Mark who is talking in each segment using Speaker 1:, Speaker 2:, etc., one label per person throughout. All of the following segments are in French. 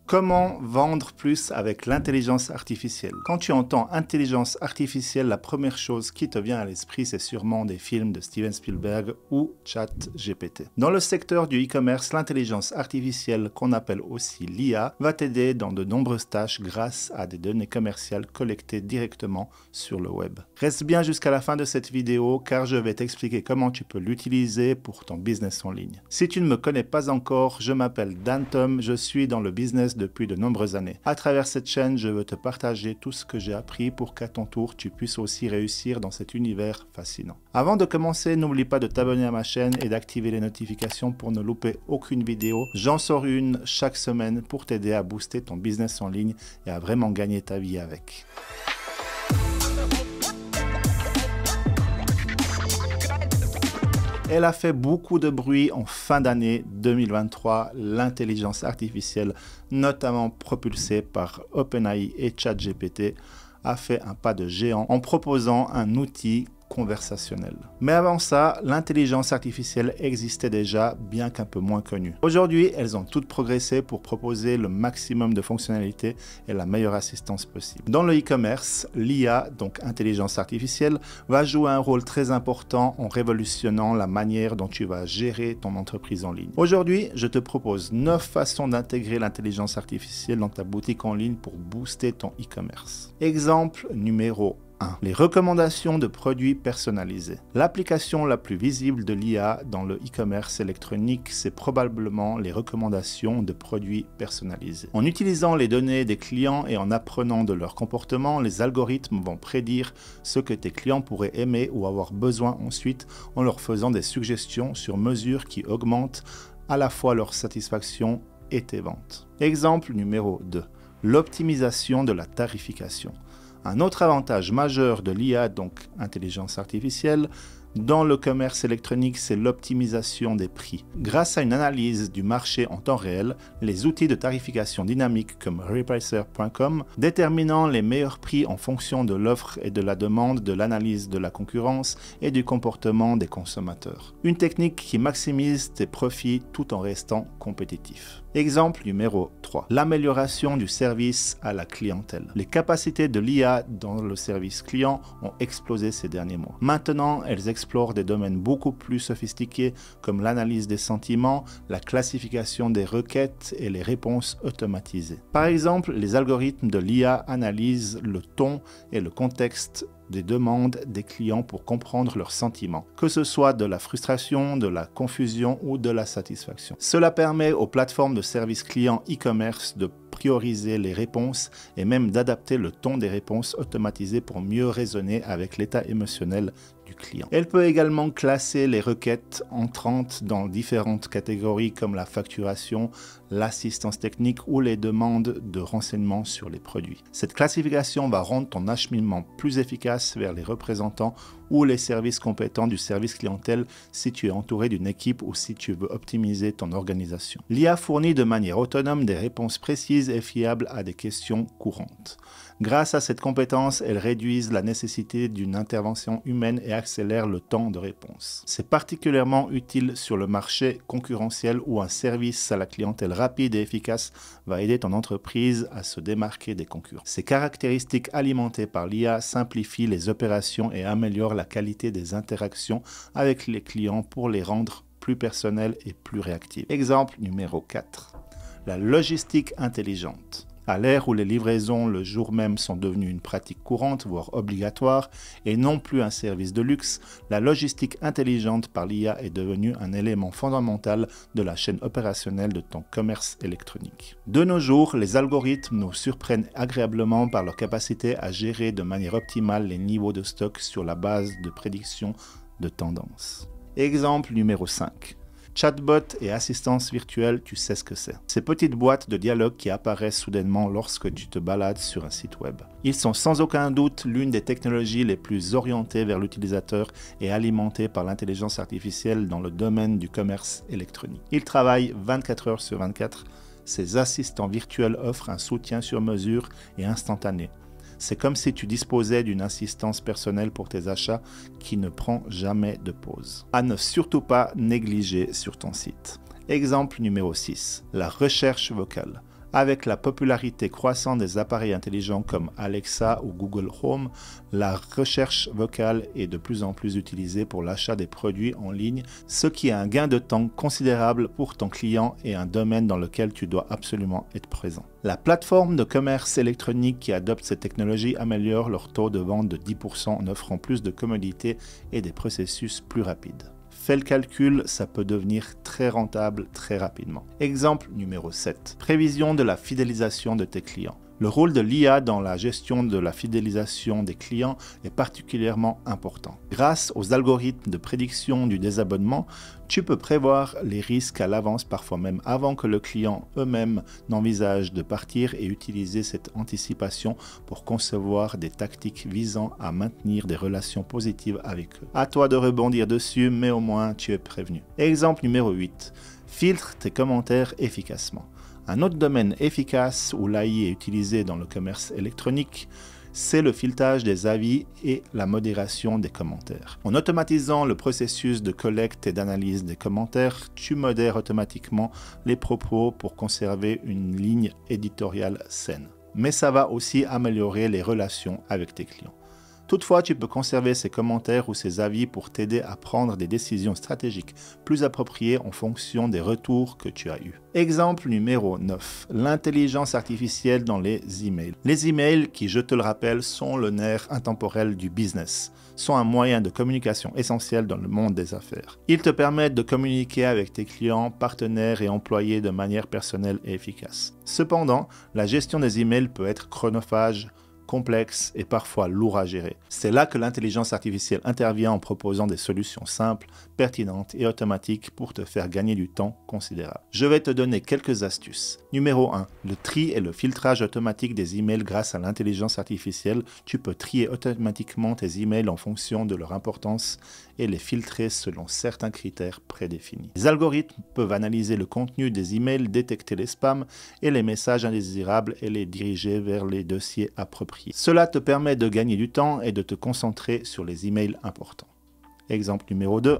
Speaker 1: Comment vendre plus avec l'intelligence artificielle? Quand tu entends intelligence artificielle, la première chose qui te vient à l'esprit, c'est sûrement des films de Steven Spielberg ou ChatGPT. Dans le secteur du e-commerce, l'intelligence artificielle, qu'on appelle aussi l'IA, va t'aider dans de nombreuses tâches grâce à des données commerciales collectées directement sur le web. Reste bien jusqu'à la fin de cette vidéo car je vais t'expliquer comment tu peux l'utiliser pour ton business en ligne. Si tu ne me connais pas encore, je m'appelle Dan Tom, je suis dans le business depuis de nombreuses années. À travers cette chaîne, je veux te partager tout ce que j'ai appris pour qu'à ton tour, tu puisses aussi réussir dans cet univers fascinant. Avant de commencer, n'oublie pas de t'abonner à ma chaîne et d'activer les notifications pour ne louper aucune vidéo. J'en sors une chaque semaine pour t'aider à booster ton business en ligne et à vraiment gagner ta vie avec. Elle a fait beaucoup de bruit en fin d'année 2023, l'intelligence artificielle, notamment propulsée par OpenAI et ChatGPT, a fait un pas de géant en proposant un outil conversationnel. Mais avant ça, l'intelligence artificielle existait déjà, bien qu'un peu moins connue. Aujourd'hui, elles ont toutes progressé pour proposer le maximum de fonctionnalités et la meilleure assistance possible. Dans le e-commerce, l'IA, donc intelligence artificielle, va jouer un rôle très important en révolutionnant la manière dont tu vas gérer ton entreprise en ligne. Aujourd'hui, je te propose 9 façons d'intégrer l'intelligence artificielle dans ta boutique en ligne pour booster ton e-commerce. Exemple numéro 1. Les recommandations de produits personnalisés. L'application la plus visible de l'IA dans le e-commerce électronique, c'est probablement les recommandations de produits personnalisés. En utilisant les données des clients et en apprenant de leur comportement, les algorithmes vont prédire ce que tes clients pourraient aimer ou avoir besoin ensuite en leur faisant des suggestions sur mesure qui augmentent à la fois leur satisfaction et tes ventes. Exemple numéro 2. L'optimisation de la tarification. Un autre avantage majeur de l'IA, donc intelligence artificielle, dans le commerce électronique, c'est l'optimisation des prix. Grâce à une analyse du marché en temps réel, les outils de tarification dynamique comme Repricer.com, déterminant les meilleurs prix en fonction de l'offre et de la demande, de l'analyse de la concurrence et du comportement des consommateurs. Une technique qui maximise tes profits tout en restant compétitif. Exemple numéro 3. L'amélioration du service à la clientèle. Les capacités de l'IA dans le service client ont explosé ces derniers mois. Maintenant, elles explorent des domaines beaucoup plus sophistiqués comme l'analyse des sentiments, la classification des requêtes et les réponses automatisées. Par exemple, les algorithmes de l'IA analysent le ton et le contexte des demandes des clients pour comprendre leurs sentiments, que ce soit de la frustration, de la confusion ou de la satisfaction. Cela permet aux plateformes de services clients e-commerce de prioriser les réponses et même d'adapter le ton des réponses automatisées pour mieux résonner avec l'état émotionnel du client. Elle peut également classer les requêtes entrantes dans différentes catégories comme la facturation, l'assistance technique ou les demandes de renseignements sur les produits. Cette classification va rendre ton acheminement plus efficace vers les représentants ou les services compétents du service clientèle si tu es entouré d'une équipe ou si tu veux optimiser ton organisation. L'IA fournit de manière autonome des réponses précises et fiables à des questions courantes. Grâce à cette compétence, elles réduisent la nécessité d'une intervention humaine et accélèrent le temps de réponse. C'est particulièrement utile sur le marché concurrentiel où un service à la clientèle rapide et efficace va aider ton entreprise à se démarquer des concurrents. Ces caractéristiques alimentées par l'IA simplifient les opérations et améliorent la qualité des interactions avec les clients pour les rendre plus personnelles et plus réactives. Exemple numéro 4. La logistique intelligente. À l'ère où les livraisons le jour même sont devenues une pratique courante, voire obligatoire, et non plus un service de luxe, la logistique intelligente par l'IA est devenue un élément fondamental de la chaîne opérationnelle de ton commerce électronique. De nos jours, les algorithmes nous surprennent agréablement par leur capacité à gérer de manière optimale les niveaux de stock sur la base de prédictions de tendance. Exemple numéro 5. Chatbot et assistance virtuelle, tu sais ce que c'est. Ces petites boîtes de dialogue qui apparaissent soudainement lorsque tu te balades sur un site web. Ils sont sans aucun doute l'une des technologies les plus orientées vers l'utilisateur et alimentées par l'intelligence artificielle dans le domaine du commerce électronique. Ils travaillent 24 heures sur 24. Ces assistants virtuels offrent un soutien sur mesure et instantané. C'est comme si tu disposais d'une assistance personnelle pour tes achats qui ne prend jamais de pause. À ne surtout pas négliger sur ton site. Exemple numéro 6. La recherche vocale. Avec la popularité croissante des appareils intelligents comme Alexa ou Google Home, la recherche vocale est de plus en plus utilisée pour l'achat des produits en ligne, ce qui est un gain de temps considérable pour ton client et un domaine dans lequel tu dois absolument être présent. La plateforme de commerce électronique qui adopte cette technologie améliore leur taux de vente de 10% en offrant plus de commodité et des processus plus rapides. Fais le calcul, ça peut devenir très rentable très rapidement. Exemple numéro 7. Prévision de la fidélisation de tes clients. Le rôle de l'IA dans la gestion de la fidélisation des clients est particulièrement important. Grâce aux algorithmes de prédiction du désabonnement, tu peux prévoir les risques à l'avance, parfois même avant que le client eux-mêmes n'envisage de partir et utiliser cette anticipation pour concevoir des tactiques visant à maintenir des relations positives avec eux. À toi de rebondir dessus, mais au moins tu es prévenu. Exemple numéro 8. Filtre tes commentaires efficacement. Un autre domaine efficace où l'AI est utilisée dans le commerce électronique, c'est le filetage des avis et la modération des commentaires. En automatisant le processus de collecte et d'analyse des commentaires, tu modères automatiquement les propos pour conserver une ligne éditoriale saine. Mais ça va aussi améliorer les relations avec tes clients. Toutefois, tu peux conserver ces commentaires ou ces avis pour t'aider à prendre des décisions stratégiques plus appropriées en fonction des retours que tu as eus. Exemple numéro 9. L'intelligence artificielle dans les emails. Les emails, qui je te le rappelle, sont le nerf intemporel du business, sont un moyen de communication essentiel dans le monde des affaires. Ils te permettent de communiquer avec tes clients, partenaires et employés de manière personnelle et efficace. Cependant, la gestion des emails peut être chronophage, complexe et parfois lourd à gérer. C'est là que l'intelligence artificielle intervient en proposant des solutions simples, pertinentes et automatiques pour te faire gagner du temps considérable. Je vais te donner quelques astuces. Numéro 1. Le tri et le filtrage automatique des emails grâce à l'intelligence artificielle. Tu peux trier automatiquement tes emails en fonction de leur importance et les filtrer selon certains critères prédéfinis. Les algorithmes peuvent analyser le contenu des emails, détecter les spams et les messages indésirables et les diriger vers les dossiers appropriés. Cela te permet de gagner du temps et de te concentrer sur les emails importants. Exemple numéro 2.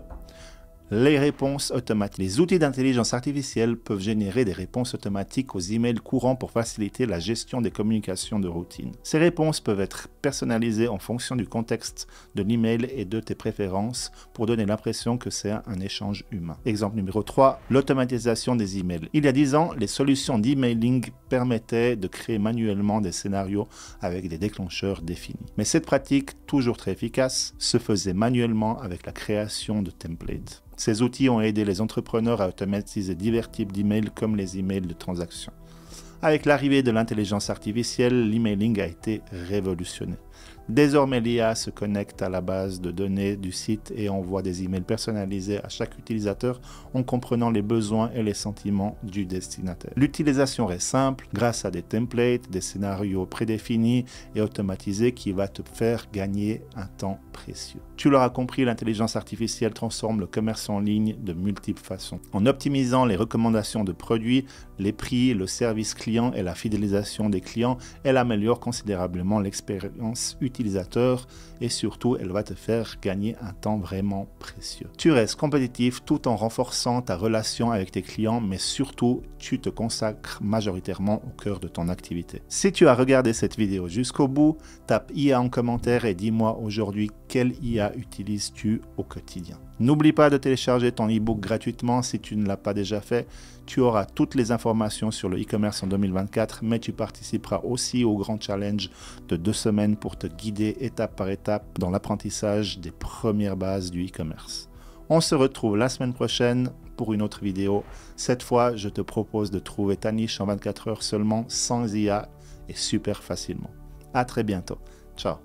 Speaker 1: Les réponses automatiques. Les outils d'intelligence artificielle peuvent générer des réponses automatiques aux emails courants pour faciliter la gestion des communications de routine. Ces réponses peuvent être personnalisées en fonction du contexte de l'email et de tes préférences pour donner l'impression que c'est un échange humain. Exemple numéro 3, l'automatisation des emails. Il y a 10 ans, les solutions d'emailing permettaient de créer manuellement des scénarios avec des déclencheurs définis. Mais cette pratique, toujours très efficace, se faisait manuellement avec la création de templates. Ces outils ont aidé les entrepreneurs à automatiser divers types d'emails comme les emails de transaction. Avec l'arrivée de l'intelligence artificielle, l'emailing a été révolutionné. Désormais, l'IA se connecte à la base de données du site et envoie des emails personnalisés à chaque utilisateur en comprenant les besoins et les sentiments du destinataire. L'utilisation reste simple grâce à des templates, des scénarios prédéfinis et automatisés qui va te faire gagner un temps précieux. Tu l'auras compris, l'intelligence artificielle transforme le commerce en ligne de multiples façons. En optimisant les recommandations de produits, les prix, le service client et la fidélisation des clients, elle améliore considérablement l'expérience utilisateur et surtout elle va te faire gagner un temps vraiment précieux. Tu restes compétitif tout en renforçant ta relation avec tes clients, mais surtout tu te consacres majoritairement au cœur de ton activité. Si tu as regardé cette vidéo jusqu'au bout, tape IA en commentaire et dis-moi aujourd'hui quelle IA utilises-tu au quotidien. N'oublie pas de télécharger ton e-book gratuitement si tu ne l'as pas déjà fait. Tu auras toutes les informations sur le e-commerce en 2024, mais tu participeras aussi au grand challenge de 2 semaines pour te guider étape par étape dans l'apprentissage des premières bases du e-commerce. On se retrouve la semaine prochaine pour une autre vidéo. Cette fois, je te propose de trouver ta niche en 24 heures seulement, sans IA et super facilement. À très bientôt. Ciao.